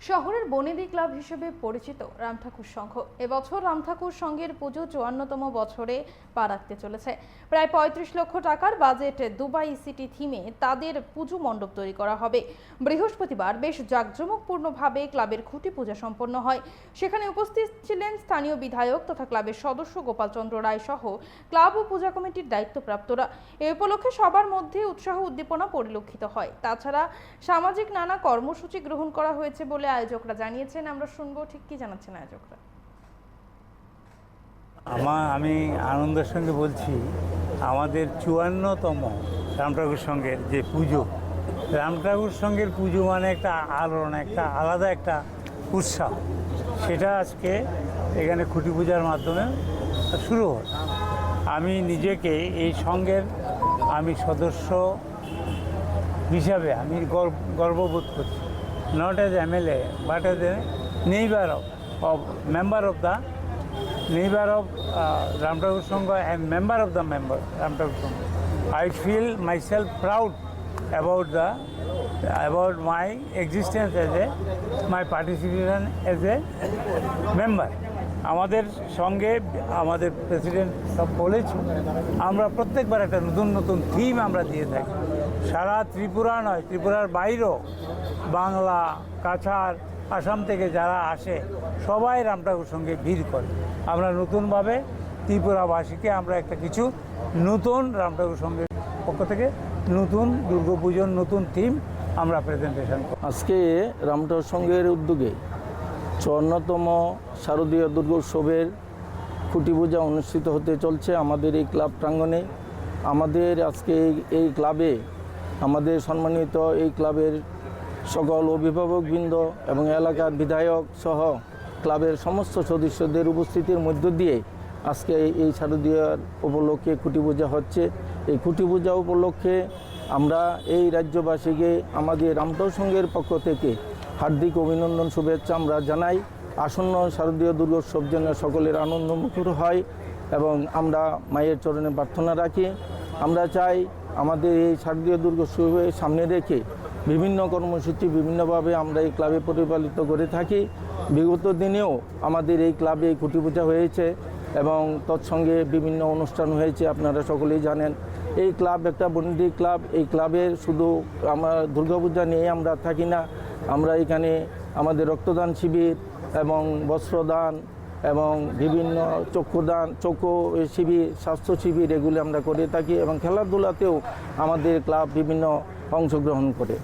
শহরের বনেদি ক্লাব হিসেবে পরিচিত রামঠাকুর সংঘ এবছর রামঠাকুর সংঘের পুজো ৫৪তম বছরে পা রাখতে চলেছে। প্রায় ৩৫ লক্ষ টাকার বাজেট দুবাই সিটি থিমে তাদের পুজো মণ্ডপ তৈরি করা হবে। বৃহস্পতিবার বেশ জাঁকজমকপূর্ণভাবে ক্লাবের খুঁটি পূজা সম্পন্ন হয়। সেখানে উপস্থিত ছিলেন স্থানীয় বিধায়ক তথা ক্লাবের সদস্য গোপাল চন্দ্র রায় সহ ক্লাব ও পূজা কমিটির দায়িত্বপ্রাপ্তরা। এ উপলক্ষে সবার মধ্যে উৎসাহ উদ্দীপনা পরিলক্ষিত হয়। তাছাড়া সামাজিক নানা কর্মসূচি গ্রহণ করা হয়েছে বলে আয়োজকরা জানিয়েছেন। আমরা শুনবো ঠিক কি জানাচ্ছেন আয়োজকরা। আমি আনন্দের সঙ্গে বলছি, আমাদের ৫৪তম রামঠাকুর সংঘের যে পুজো, রামঠাকুর সংঘের পুজো মানে একটা আলোড়ন, একটা আলাদা একটা উৎসাহ, সেটা আজকে এখানে খুঁটি পূজার মাধ্যমে শুরু হয়। আমি নিজেকে এই সংঘের সদস্য হিসাবে আমি গর্ববোধ করছি। Not as MLA, but as a neighbor of member of the neighbor of Ramthakur Sangha and member of the member Ramthakur Sangha. I feel myself proud about my existence as my participation as a member. আমাদের সঙ্গে আমাদের president সব বলেছে, আমরা প্রত্যেকবার একটা নতুন নতুন থিম আমরা দিয়ে থাকি। সারা ত্রিপুরা নয়, ত্রিপুরার বাইরেও বাংলা, কাছাড়, আসাম থেকে যারা আসে সবাই রামঠাকুর সঙ্গে ভিড় করে। আমরা নতুনভাবে ত্রিপুরাবাসীকে আমরা একটা কিছু নতুন রামঠাকুর সঙ্গের পক্ষ থেকে নতুন দুর্গাপুজোর নতুন থিম আমরা প্রেজেন্টেশন করি। আজকে রামঠাকুর সংঘের উদ্যোগে ৫৪তম শারদীয় দুর্গোৎসবের খুঁটি পূজা অনুষ্ঠিত হতে চলছে আমাদের এই ক্লাব প্রাঙ্গণে। আমাদের আজকে এই ক্লাবে আমাদের সম্মানিত এই ক্লাবের সকল অভিভাবকবৃন্দ এবং এলাকার বিধায়ক সহ ক্লাবের সমস্ত সদস্যদের উপস্থিতির মধ্য দিয়ে আজকে এই শারদীয়ার উপলক্ষে খুঁটি পূজা হচ্ছে। এই খুঁটি পূজা উপলক্ষে আমরা এই রাজ্যবাসীকে আমাদের রামঠাকুর সংঘের পক্ষ থেকে হার্দিক অভিনন্দন, শুভেচ্ছা আমরা জানাই। আসন্ন শারদীয় দুর্গোৎসব যেন সকলের আনন্দমুখর হয় এবং আমরা মায়ের চরণে প্রার্থনা রাখি। আমরা চাই আমাদের এই শারদীয় দুর্গোৎসবের সামনে রেখে বিভিন্ন কর্মসূচি বিভিন্নভাবে আমরা এই ক্লাবে পরিচালিত করে থাকি। বিগত দিনেও আমাদের এই ক্লাবে এই খুঁটি পূজা হয়েছে এবং তৎসঙ্গে বিভিন্ন অনুষ্ঠান হয়েছে, আপনারা সকলেই জানেন। এই ক্লাব একটা বন্দি ক্লাব। এই ক্লাবের শুধু আমরা দুর্গাপূজা নিয়ে আমরা থাকি না, আমরা এখানে আমাদের রক্তদান শিবির এবং বস্ত্রদান এবং বিভিন্ন চক্ষু শিবির, স্বাস্থ্য শিবির এগুলি আমরা করে থাকি এবং খেলাধুলাতেও আমাদের ক্লাব বিভিন্ন অংশগ্রহণ করে।